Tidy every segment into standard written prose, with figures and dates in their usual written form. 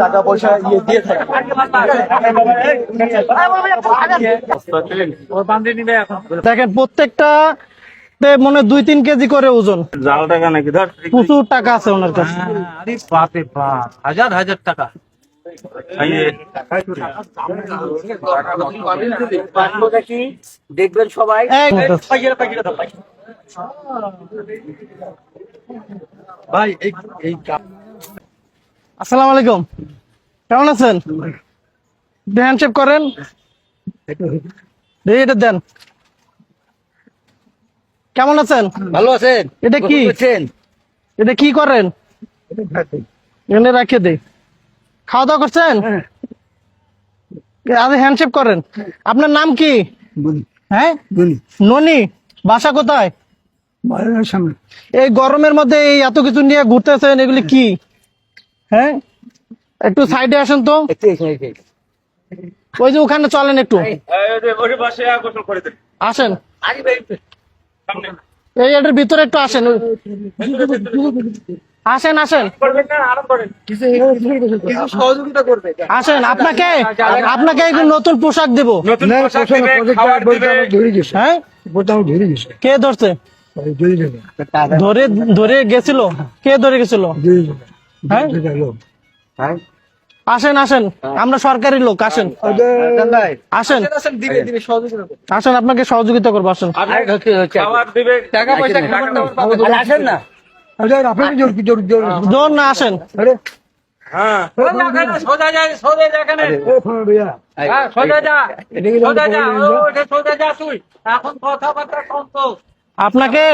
টাকা পয়সা দিয়ে থাকে। দেখেন প্রত্যেকটা মনে 2-3 কেজি করে ওজন। জাল টাকা নাকি? ধর প্রচুর টাকা আছে ওনার কাছে। আরে বাপরে বাপ, হাজার হাজার টাকা। দেখবেন সবাই। ভাই এই আসসালামু আলাইকুম, কেমন আছেন? হ্যান্ডশেক করেন, এটা দেন। কেমন আছেন? ভালো আছেন? এটা কি? এটা কি করেন? এনে রাখে দে। খাওয়া দাওয়া করছেন? আরে হ্যান্ডশেক করেন। আপনার নাম কি? হ্যাঁ, ননি। বাসা কোথায়? এই গরমের মধ্যে এই এত কিছু নিয়ে ঘুরতেছেন, এগুলি কি? হ্যাঁ, একটু সাইডে আসেন তো। ওই যে ওখানে চলেন একটু, আসেন। এই এটার ভিতরে একটু আসেন, আসেন আসেন সহযোগিতা করবে। আসেন। আপনাকে আপনাকে একটু নতুন পোশাক দেব। হ্যাঁ, কে ধরছে? ধরে ধরে গেছিল? কে ধরে গেছিল? হ্যাঁ, আসেন আসেন, আমরা সরকারি লোক। আসেন আসেন আসেন, আপনাকে সহযোগিতা করবো। আসেন। টাকা পয়সা আসেন না, জোর না, আসেন। সোজা যা, সোজা যা, এখানে সোজা যা, সোজা যা, সোজা যা তুই। এখন কথাবার্তা কম তো। আপনাকে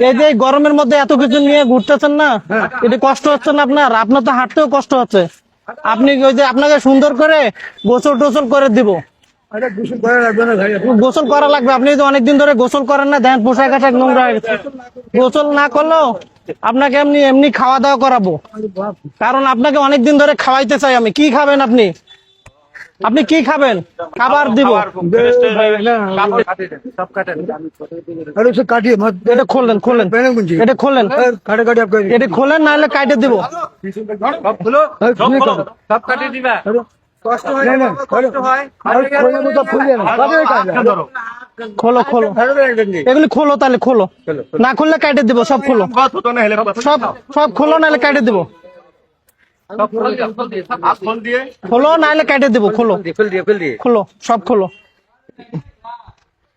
এই যে গরমের মধ্যে এত কিছু নিয়ে ঘুরতেছেন না, এটা কষ্ট হচ্ছে না আপনার? আপনার তো হাঁটতেও কষ্ট হচ্ছে। আপনি ওই যে আপনাকে সুন্দর করে গোসল টোসল করে দিব। গোসল করা লাগবে, আপনি তো অনেকদিন ধরে গোসল করেন না, দেখেন পোশাক আশাক নোংরা হয়ে গেছে। গোসল না করলেও আপনাকে এমনি এমনি খাওয়া দাওয়া করাবো, কারণ আপনাকে অনেকদিন ধরে খাওয়াইতে চাই আমি। কি খাবেন আপনি? আপনি কি খাবেন? খাবার দিব। এটা খোলেন, খোলেন, এটা খোলেন, এটা খোলেন, নাহলে কাটে দিব। সব কাটিয়ে দিবা। খোলো খোলো, এগুলি খোলো, তাহলে খোলো। না খুললে কাটে দিব, সব খোলো, সব সব খোলো, নাহলে কাটে দিব। খোলো, নাহলে কেটে দেবো। খোলো খোলো, সব খোলো,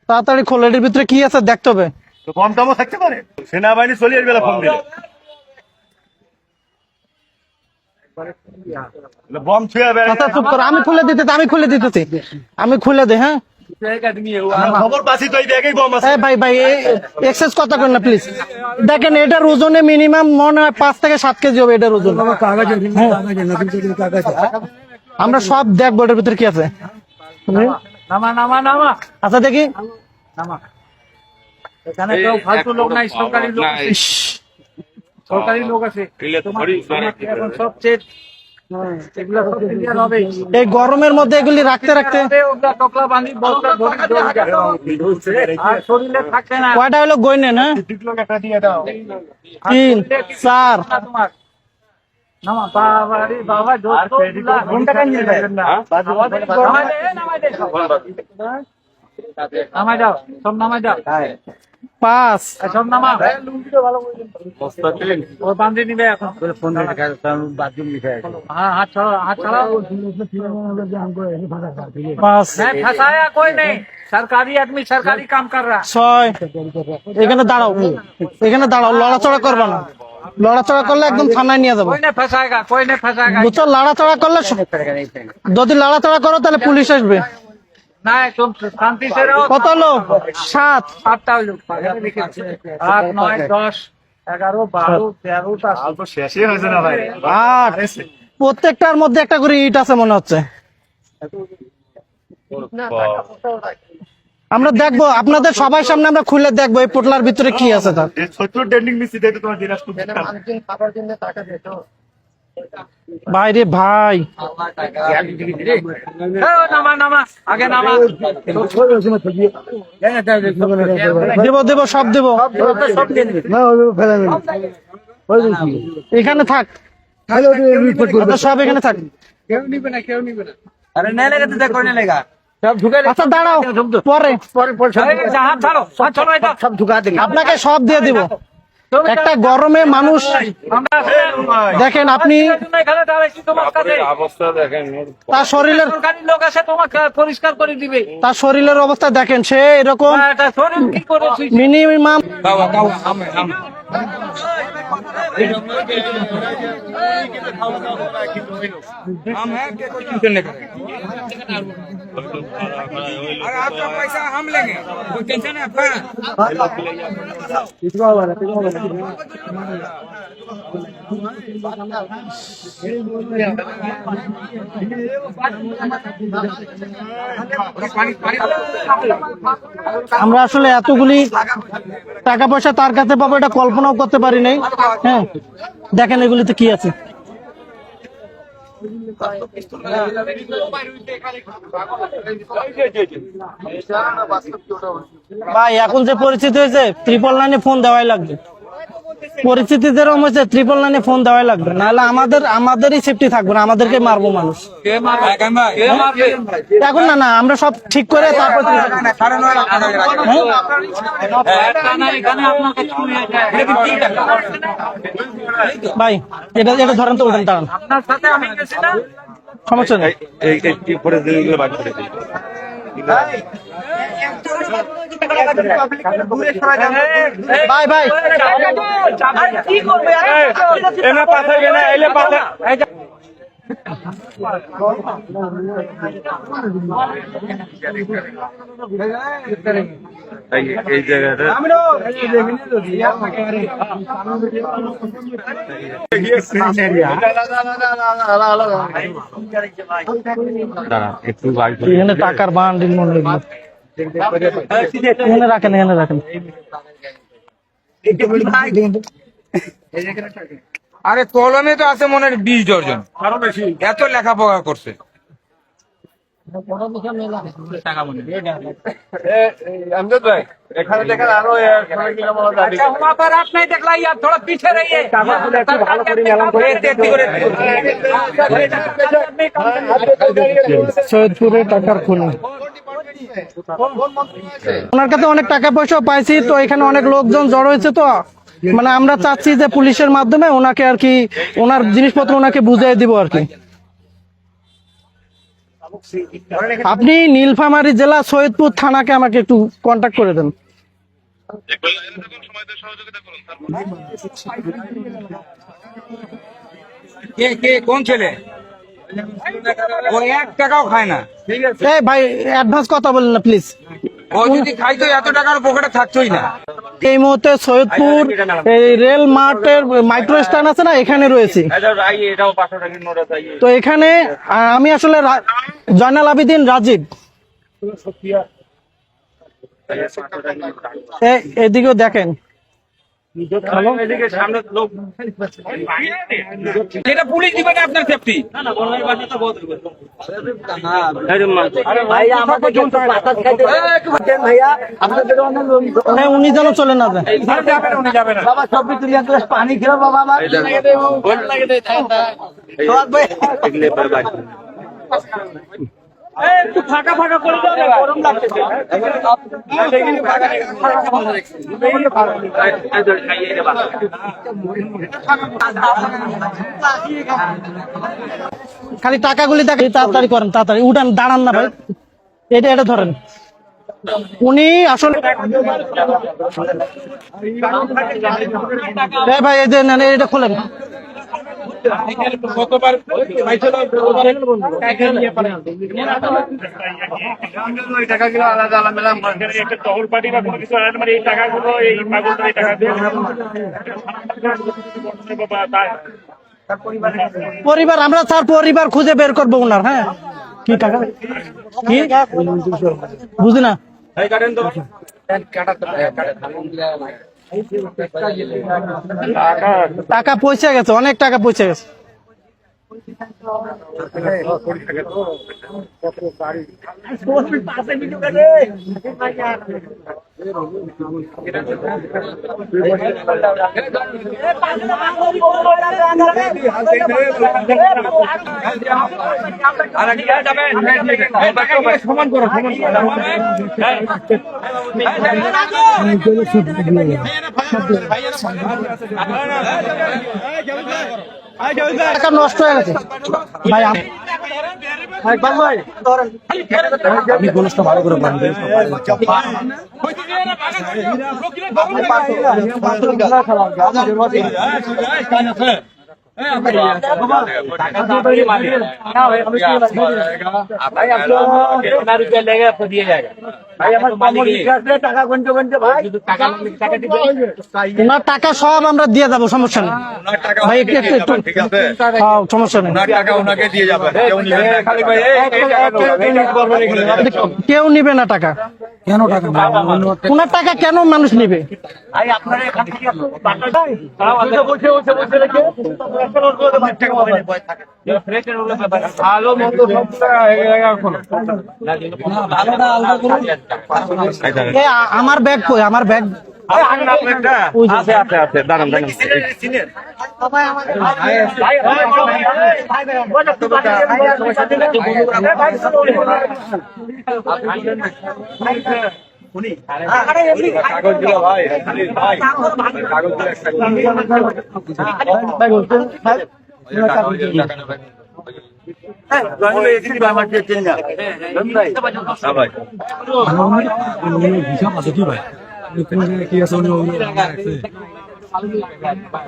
তাড়াতাড়ি খোলো। এটার ভিতরে কি আছে দেখতে হবে। কম দামও থাকতে পারে, সেনাবাহিনী চলে আসবে ফোন দিলে। বম ছুঁয়ে আচ্ছা চুপ করো, আমি খুলে দিতেছি, আমি খুলে দিতেছি, আমি খুলে দে। হ্যাঁ, খবর পাচ্ছি তো এই ব্যাগেই বম আছে। ভাই ভাই এক্সেস কথা করেন না প্লিজ। দেখেন এটার ওজনে মিনিমাম মনে হয় 5 থেকে 7 কেজি হবে এটার ওজন। আমরা সব দেখবো এটার ভিতরে কি আছে। নামা নামা নামা, আচ্ছা দেখি। নামা। এখানে কেউ ফালতু লোক নাই, সরকারি লোক আছে। সরকারি লোক আছে। এখন সব চেক, এগুলা সব ক্লিয়ার হবে। এই গরমের মধ্যে এগুলি রাখতে রাখতে ওগুলা টকলা বাঁধি বস্তা ধরে আর শরীরে থাকবে না। কয়টা হলো গইনেন? হ্যাঁ, 3 4 তোমার নামা। বাবা রে বাবা, ঘন্টা নিয়ে যাবেন না। নামাই দাও, সব নামাই দাও, 5 সব নামা। ও বান্ধে নিবে এখন। हाँ, हाथ छाड़ो, हाथ छाड़ो। 5 नहीं फंसाया कोई नहीं, सरकारी आदमी सरकारी काम कर रहा। 6 এখানে দাঁড়াও, এখানে দাঁড়াও, লড়াচড়া করবা না। লড়াচড়া করলে একদম থানায় নিয়ে যাবো। कोई नहीं फंसाएगा, कोई नहीं फंसाएगा। বুঝছো, লড়াচড়া করলে যদি লড়াচড়া করো তাহলে পুলিশ আসবে। नहीं, तुम शांति से रहो। কত লোক? 7 7টা লোক। 8 9 10 11 12 13 তো শেষই হয়েছে না ভাই। 8 প্রত্যেকটার মধ্যে একটা করে ইট আছে মনে হচ্ছে। আমরা দেখবো, আপনাদের সবাই সামনে আমরা খুলে দেখবো এই পোটলার ভিতরে কি আছে। তার ছোট্ট ডেন্ডিং মিছি দেখতে তোমার দিনাজপুর ভাই রে ভাই, नामा नामा, आगे नामा। দেব দেব, সব দেব। এখানে থাক, আপনারা সব এখানে থাকেন। अरे नहीं लेगा तो देखो नहीं लेगा सब ढुका আচ্ছা দাঁড়াও, পরে হাত ছাড়ো, হাত ছাড়ো এটা। सब ढुका देंगे আপনাকে সব দিয়ে দিব। একটা গরমে মানুষ আমরা দেখেন, আপনি এখানে দাঁড়াইছি তোমার কাছে। তার শরীরের সরকারি লোক আছে তোমাকে পরিষ্কার করে দিবে। তার শরীরের অবস্থা দেখেন, সে এরকম এটা শরীর কি করেছিস? মিনিমাম अरे आपका पैसा हम लेंगे, कोई टेंशन है आपका? আমরা আসলে এতগুলি টাকা পয়সা তার কাছে পাবো এটা কল্পনাও করতে পারি নাই। হ্যাঁ, দেখেন এগুলিতে কি আছে। ভাই এখন যে পরিস্থিতি হয়েছে, 999 ফোন দেওয়াই লাগবে। পরিস্থিতি যেরকম হয়েছে 999 ফোন দেওয়াই লাগবে, নাহলে আমাদেরই সেফটি থাকবে না, আমাদেরকে মারবো মানুষ। এখন না আমরা সব ঠিক করে তারপর ভাই এটা ধরেন তো, ওঠেন দাঁড়ান, আপনার সাথে আমি গেছি না? সমস্যা নেই। ভাই ভাই কি করবে? এই জায়গাটা একটু এখানে টাকার বান্ডিল মনে লাগলো, এখানে রাখেন, এখানে রাখেন। আরে কলমে তো আছে মনে হয় 20 ডজন, আরো বেশি, এত লেখাপড়া করছে। এখানে দেখেন আরো अच्छा वहाँ पर आप नहीं देखला यार, थोड़ा पीछे रहिए। সৈয়দপুরে টাকার খুনি, ওনার কাছে অনেক টাকা পয়সা পাইছি, তো এখানে অনেক লোকজন জড়ো হয়েছে, তো মানে আমরা চাচ্ছি যে পুলিশের মাধ্যমে ওনাকে আর কি, ওনার জিনিসপত্র ওনাকে বুঝিয়ে দিব আর কি। আপনি নীলফামারী জেলা সৈয়দপুর থানাকে আমাকে একটু কন্ট্যাক্ট করে দেন। কে কে কোন ছেলে? ও 1 টাকাও খায় না। এই ভাই অ্যাডভান্স কথা বলেন না প্লিজ। ও যদি খাইতো এত টাকার পকেটে থাকতোই না। এই মুহূর্তে সৈয়দপুর এই রেল মার্টের মাইক্রো স্ট্যান্ড আছে না, এখানে রয়েছি। তো এখানে আমি আসলে জয়নাল আবেদিন রাজীব, এদিকেও দেখেন। এটা পুলিশ দিবে না আপনার সেফটি। হ্যাঁ, উনি যেন চলে না যায়। बाबा सब भी तुलिया ग्लास पानी खिलाओ बाबा একটু ফাঁকা ফাঁকা করে দাও না, গরম লাগতেছে। খালি টাকাগুলি দেখে, তাড়াতাড়ি করেন, তাড়াতাড়ি উঠান, দাঁড়ান না ভাই। এটা ধরেন, উনি আসলে ভাই এই যে নেন, এটা খোলেন। টাকাগুলো আলাদা আলাদা একটা টহল পার্টি বা কোনো কিছু আলাদা, মানে এই টাকাগুলো এই পাগলটা এই টাকা দিয়ে পরিবার, আমরা তার পরিবার খুঁজে বের করবো ওনার। হ্যাঁ, কি টাকা, কি বুঝি না। টাকা পৌঁছে গেছে, অনেক টাকা পৌঁছে গেছে। সমান করো, সমান টাকা নষ্ট হয়ে গেছে ভাই। আপনি গোলসটা ভালো করে পান। টাকা সব আমরা দিয়ে যাবো, সমস্যা নেই ভাই। একটু সমস্যা নেই, কেউ নিবে না টাকা। কেন টাকা? ওনার টাকা কেন মানুষ নিবে? আমার ব্যাগ কই? আমার ব্যাগ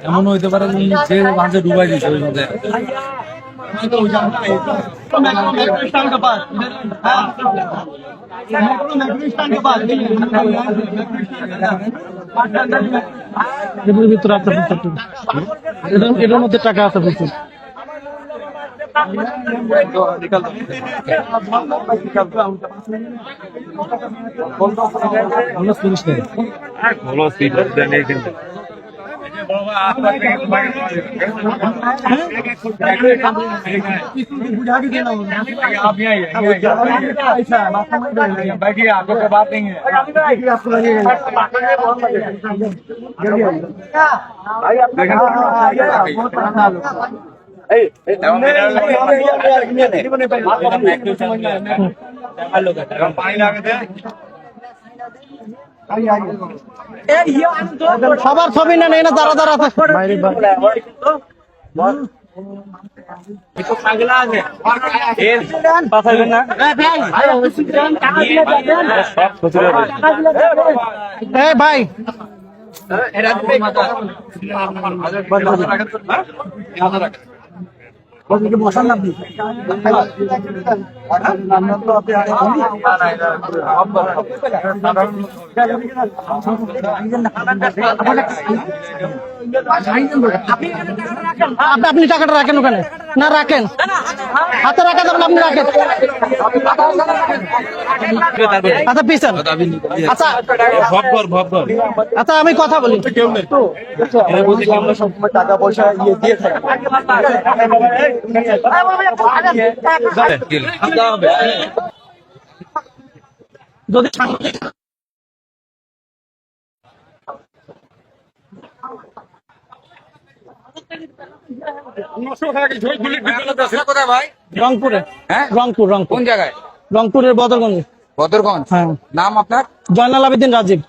এমন হইতে পারে যে মাঝে ডুবাই দিচ্ছে ওই মধ্যে। ভিতরে আছে, এটার মধ্যে টাকা আছে প্রচুর। সবার ছবি না নেই না, যারা যারা আছে ভাই। বসান না আপনি টাকাটা রাখেন ওখানে, না রাখেন হাতে রাখা যাবেন, আপনি রাখেন। আচ্ছা পিছন, আচ্ছা আচ্ছা আমি কথা বলি। আমরা সবসময় টাকা পয়সা দিয়ে থাকি। যদি রংপুরে, রংপুর কোন জায়গায়? রংপুরের বদরগঞ্জ। বদরগঞ্জ। হ্যাঁ। নাম আপনার? জয়নাল আবেদিন রাজীব।